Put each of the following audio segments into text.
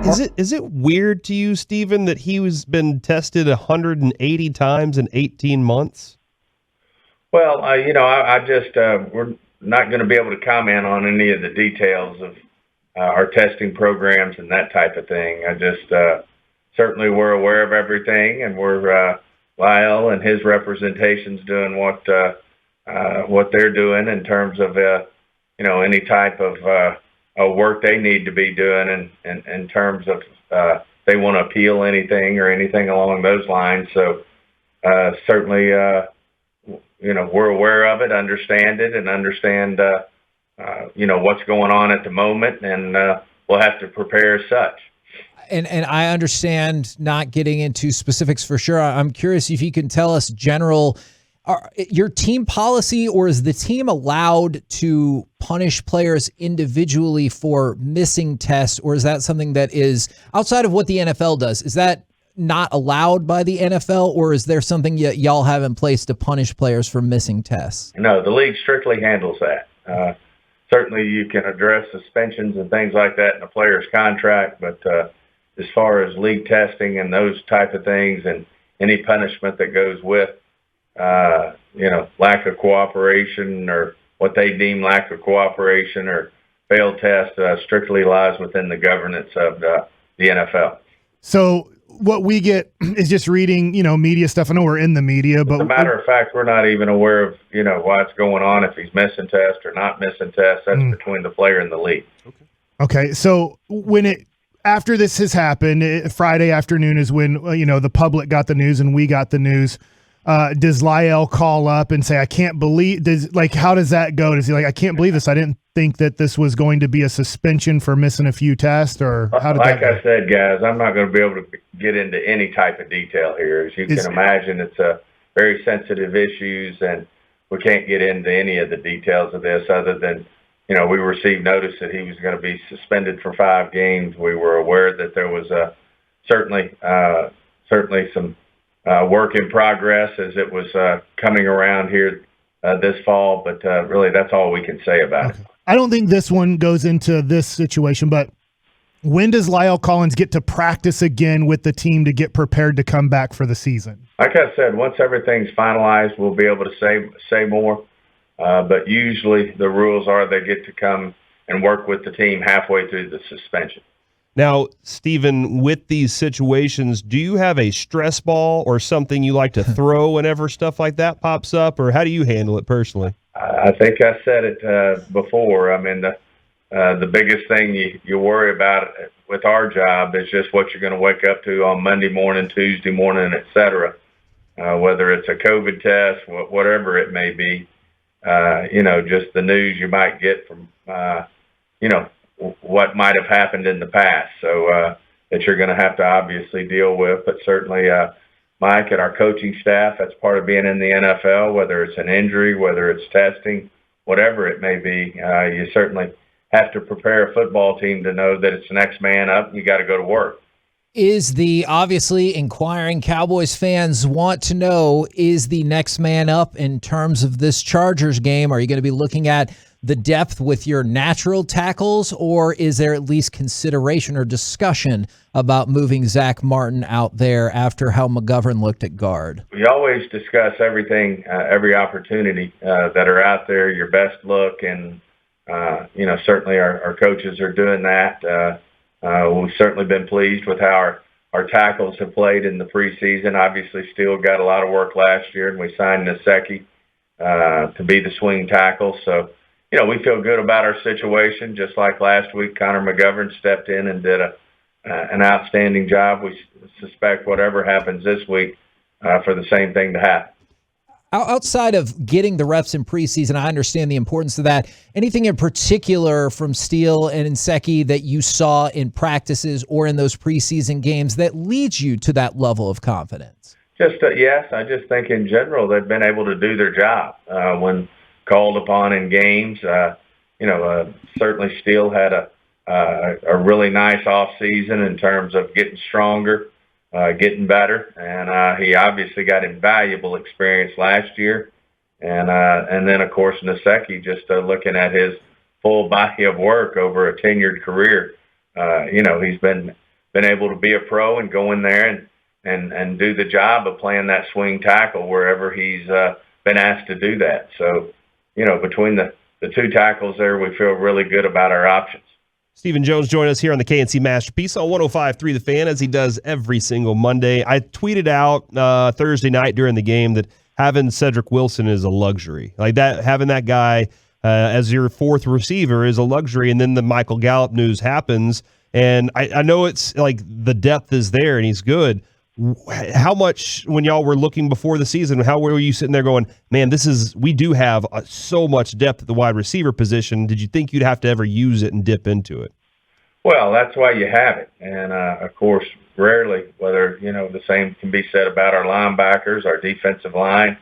Is it weird to you, Stephen, that he was been tested 180 times in 18 months? Well, I just we're not going to be able to comment on any of the details of our testing programs and that type of thing. I just certainly we're aware of everything, and we're Lyle and his representation's doing what they're doing in terms of any type of work they need to be doing in terms of they want to appeal anything or anything along those lines. So certainly we're aware of it, understand it, and understand what's going on at the moment, and we'll have to prepare as such. And I understand not getting into specifics for sure. I'm curious if you can tell us your team policy, or is the team allowed to punish players individually for missing tests, or is that something that is outside of what the NFL does? Is that not allowed by the NFL, or is there something y'all have in place to punish players for missing tests? No, the league strictly handles that. Certainly you can address suspensions and things like that in a player's contract, but as far as league testing and those type of things and any punishment that goes with, lack of cooperation or what they deem lack of cooperation or failed test strictly lies within the governance of the NFL. So what we get is just reading, media stuff. I know we're in the media, but as a matter of fact, we're not even aware of, what's going on, if he's missing tests or not missing tests. That's between the player and the league. Okay. So after this has happened, Friday afternoon is when, the public got the news and we got the news. Does Lyle call up and say, I can't believe this? How does that go? Does he I can't believe this. I didn't think that this was going to be a suspension for missing a few tests, or how did that go? I said, guys, I'm not going to be able to get into any type of detail here. As you can imagine, it's a very sensitive issues, and we can't get into any of the details of this other than, we received notice that he was going to be suspended for 5 games. We were aware that there was certainly some work in progress as it was coming around here this fall, but really that's all we can say about it. I don't think this one goes into this situation, but when does Lyle Collins get to practice again with the team to get prepared to come back for the season? Like I said, once everything's finalized, we'll be able to say more, but usually the rules are they get to come and work with the team halfway through the suspension. Now, Stephen, with these situations, do you have a stress ball or something you like to throw whenever stuff like that pops up, or how do you handle it personally? I think I said it before. I mean, the biggest thing you worry about with our job is just what you're going to wake up to on Monday morning, Tuesday morning, et cetera, whether it's a COVID test, whatever it may be, just the news you might get from, what might have happened in the past. So that you're going to have to obviously deal with, but certainly Mike and our coaching staff, that's part of being in the NFL, whether it's an injury, whether it's testing, whatever it may be, you certainly have to prepare a football team to know that it's next man up and you got to go to work. Is the obviously inquiring Cowboys fans want to know, is the next man up in terms of this Chargers game? Are you going to be looking at the depth with your natural tackles, or is there at least consideration or discussion about moving Zach Martin out there after how McGovern looked at guard? We always discuss everything, every opportunity that are out there, your best look, and certainly our coaches are doing that. We've certainly been pleased with how our tackles have played in the preseason. Obviously, still got a lot of work last year, and we signed Nasecki to be the swing tackle. So, we feel good about our situation. Just like last week, Connor McGovern stepped in and did an outstanding job. We suspect whatever happens this week for the same thing to happen. Outside of getting the reps in preseason, I understand the importance of that. Anything in particular from Steele and Nasecki that you saw in practices or in those preseason games that leads you to that level of confidence? Yes, I just think in general they've been able to do their job when called upon in games. Certainly Steele had a really nice off season in terms of getting stronger, getting better, and he obviously got invaluable experience last year. And then of course Nasecki, just looking at his full body of work over a tenured career, he's been been able to be a pro and go in there and do the job of playing that swing tackle wherever he's been asked to do that. So, between the two tackles there, we feel really good about our options. Stephen Jones joined us here on the K&C Masterpiece on 105.3 The Fan, as he does every single Monday. I tweeted out Thursday night during the game that having Cedric Wilson is a luxury. Like that, having that guy as your fourth receiver is a luxury. And then the Michael Gallup news happens, and I know it's like the depth is there and he's good. How much, when y'all were looking before the season, how were you sitting there going, man, we do have so much depth at the wide receiver position. Did you think you'd have to ever use it and dip into it? Well, that's why you have it. And, of course, rarely, whether, the same can be said about our linebackers, our defensive line.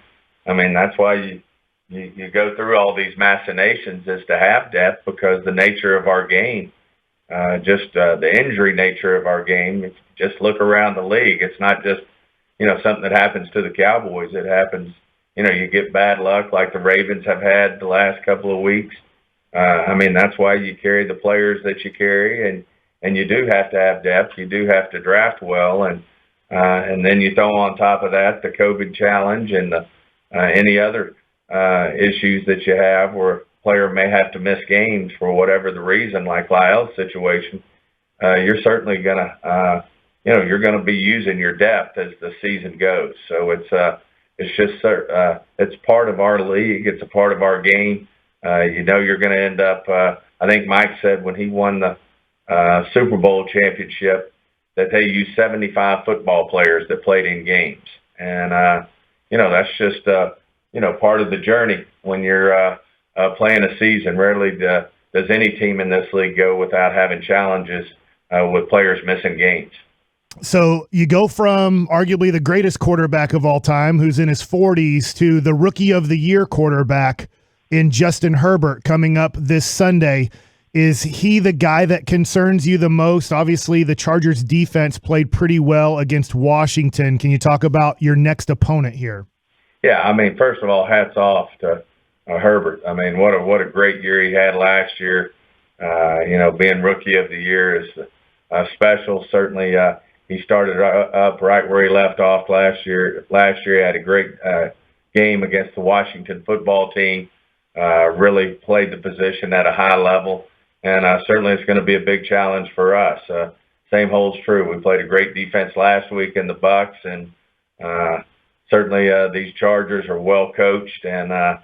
I mean, that's why you go through all these machinations, is to have depth, because the nature of our game, the injury nature of our game, just look around the league. It's not just, something that happens to the Cowboys. It happens, you get bad luck like the Ravens have had the last couple of weeks. That's why you carry the players that you carry, and you do have to have depth. You do have to draft well, and then you throw on top of that the COVID challenge and any other issues that you have where a player may have to miss games for whatever the reason, like Lyle's situation. You're certainly gonna, you're gonna be using your depth as the season goes. So it's part of our league. It's a part of our game. You're going to end up, I think Mike said when he won the Super Bowl championship that they used 75 football players that played in games. And, that's just, part of the journey when you're playing a season. Rarely does any team in this league go without having challenges with players missing games. So you go from arguably the greatest quarterback of all time, who's in his 40s, to the Rookie of the Year quarterback in Justin Herbert coming up this Sunday. Is he the guy that concerns you the most? Obviously, the Chargers defense played pretty well against Washington. Can you talk about your next opponent here? Yeah, first of all, hats off to Herbert. What a great year he had last year. Being Rookie of the Year is special. Certainly, he started up right where he left off last year. Last year, he had a great game against the Washington football team. Really played the position at a high level, and certainly it's going to be a big challenge for us. Same holds true. We played a great defense last week in the Bucs, and certainly these Chargers are well coached and are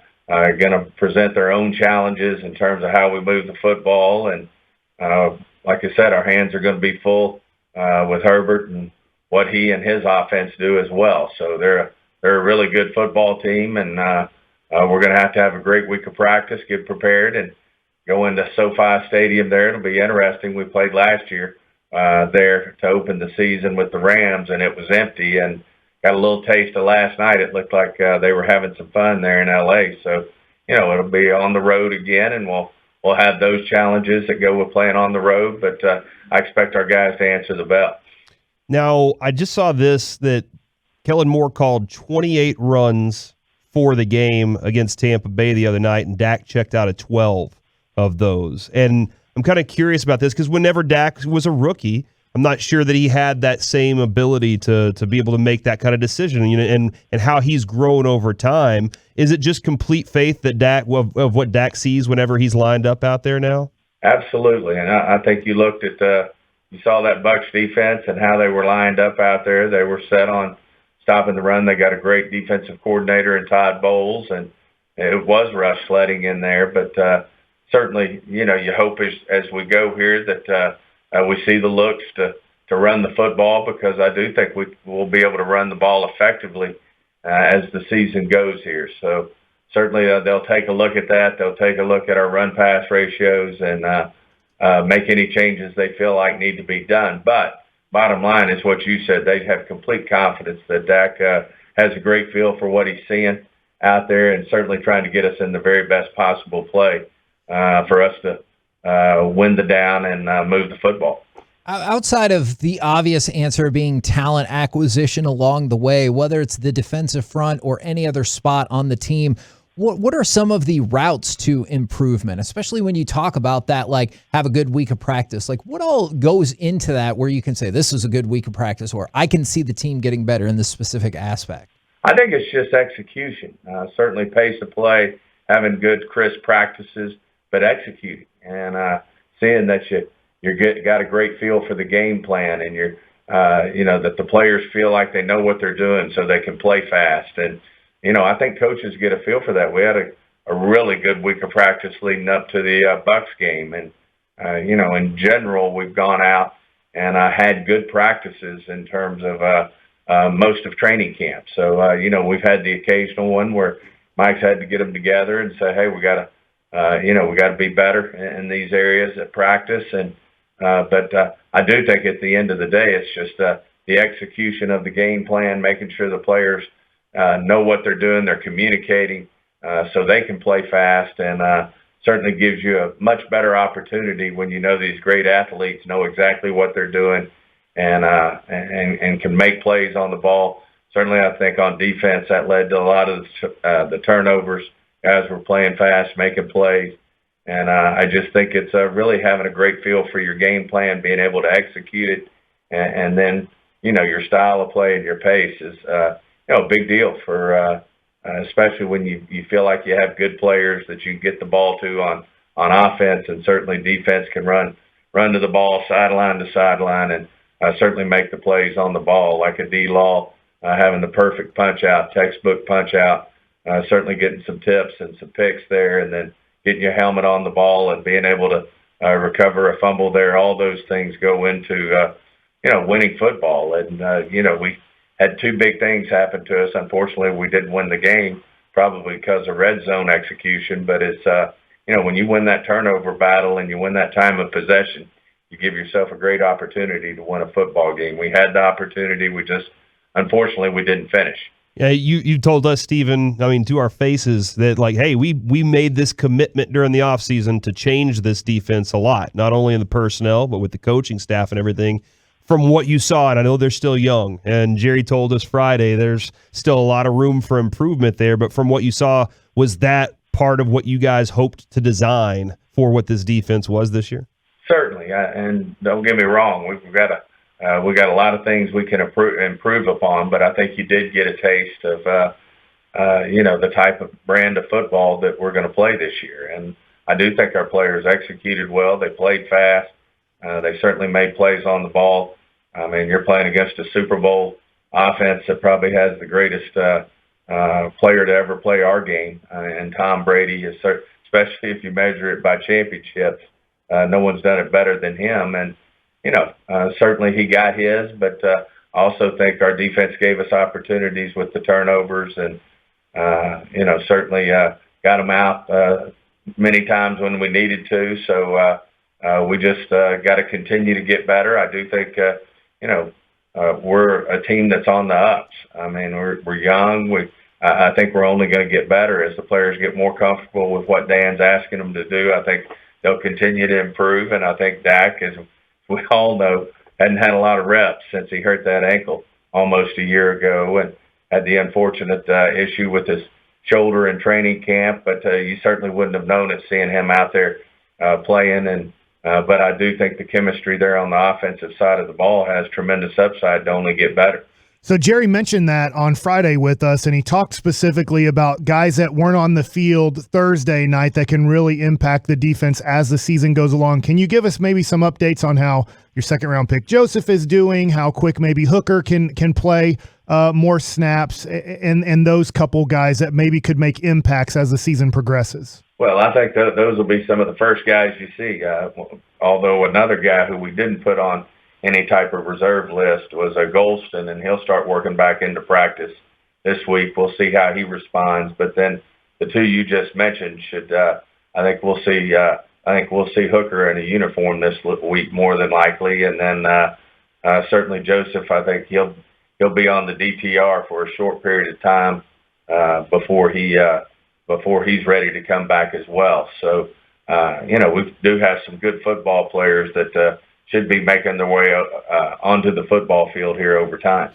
going to present their own challenges in terms of how we move the football. And like I said, our hands are going to be full with Herbert and what he and his offense do as well. So they're a really good football team, and we're going to have a great week of practice, get prepared, and go into SoFi Stadium there. It'll be interesting. We played last year there to open the season with the Rams, and it was empty, and got a little taste of last night. It looked like they were having some fun there in L.A. So, it'll be on the road again, and we'll have those challenges that go with playing on the road, but I expect our guys to answer the bell. Now, I just saw that Kellen Moore called 28 runs for the game against Tampa Bay the other night, and Dak checked out at 12 of those. And I'm kind of curious about this because whenever Dak was a rookie, I'm not sure that he had that same ability to be able to make that kind of decision, and how he's grown over time. Is it just complete faith that Dak of what Dak sees whenever he's lined up out there now? Absolutely, and I think you looked at you saw that Bucs defense and how they were lined up out there. They were set on stopping the run. They got a great defensive coordinator in Todd Bowles, and it was rush sledding in there. But certainly, you hope as we go here that we see the looks to run the football, because I do think we will be able to run the ball effectively as the season goes here. So certainly they'll take a look at that. They'll take a look at our run-pass ratios and make any changes they feel like need to be done. But bottom line is what you said. They have complete confidence that Dak has a great feel for what he's seeing out there, and certainly trying to get us in the very best possible play for us to win the down and move the football. Outside of the obvious answer being talent acquisition along the way, whether it's the defensive front or any other spot on the team, What are some of the routes to improvement, especially when you talk about that, like have a good week of practice? Like what all goes into that where you can say this was a good week of practice, or I can see the team getting better in this specific aspect? I think it's just execution. Certainly pace of play, having good, crisp practices, but executing and seeing that got a great feel for the game plan, and that the players feel like they know what they're doing, so they can play fast. And I think coaches get a feel for that. We had a really good week of practice leading up to the Bucks game, and in general, we've gone out and had good practices in terms of most of training camp. So, we've had the occasional one where Mike's had to get them together and say, hey, we got to be better in these areas at practice. But I do think at the end of the day, it's just the execution of the game plan, making sure the players know what they're doing, they're communicating so they can play fast, and certainly gives you a much better opportunity when these great athletes know exactly what they're doing and can make plays on the ball. Certainly, I think on defense that led to a lot of the turnovers. Guys were playing fast, making plays, and I just think it's really having a great feel for your game plan, being able to execute it, and then your style of play and your pace is a big deal for especially when you feel like you have good players that you can get the ball to on offense, and certainly defense can run to the ball sideline to sideline and certainly make the plays on the ball, like a D-Law having the perfect punch-out, textbook punch-out, certainly getting some tips and some picks there, and then getting your helmet on the ball and being able to recover a fumble there. All those things go into, winning football. And, we had two big things happen to us. Unfortunately, we didn't win the game, probably because of red zone execution. But it's, when you win that turnover battle and you win that time of possession, you give yourself a great opportunity to win a football game. We had the opportunity. Unfortunately, we didn't finish. Yeah, you told us, Stephen, to our faces that, like, hey, we made this commitment during the offseason to change this defense a lot, not only in the personnel, but with the coaching staff and everything. From what you saw, and I know they're still young, and Jerry told us Friday there's still a lot of room for improvement there, but from what you saw, was that part of what you guys hoped to design for what this defense was this year? Certainly, and don't get me wrong, we got a lot of things we can improve upon, but I think you did get a taste of the type of brand of football that we're going to play this year. And I do think our players executed well. They played fast. They certainly made plays on the ball. You're playing against a Super Bowl offense that probably has the greatest player to ever play our game, and Tom Brady is, especially if you measure it by championships. No one's done it better than him, and certainly he got his, but I also think our defense gave us opportunities with the turnovers, and certainly got them out many times when we needed to. So we just got to continue to get better. I do think we're a team that's on the ups. We're young. I think we're only going to get better as the players get more comfortable with what Dan's asking them to do. I think they'll continue to improve, and I think Dak, as we all know, hadn't had a lot of reps since he hurt that ankle almost a year ago, and had the unfortunate issue with his shoulder in training camp. But you certainly wouldn't have known it seeing him out there playing. And but I do think the chemistry there on the offensive side of the ball has tremendous upside to only get better. So Jerry mentioned that on Friday with us, and he talked specifically about guys that weren't on the field Thursday night that can really impact the defense as the season goes along. Can you give us maybe some updates on how your second-round pick Joseph is doing, how quick maybe Hooker can play more snaps, and those couple guys that maybe could make impacts as the season progresses? Well, I think those will be some of the first guys you see, although another guy who we didn't put on any type of reserve list was Golston, and he'll start working back into practice this week. We'll see how he responds. But then the two you just mentioned I think we'll see Hooker in a uniform this week more than likely, and then certainly Joseph. I think he'll be on the DTR for a short period of time before he's ready to come back as well. So we do have some good football players that should be making their way onto the football field here over time.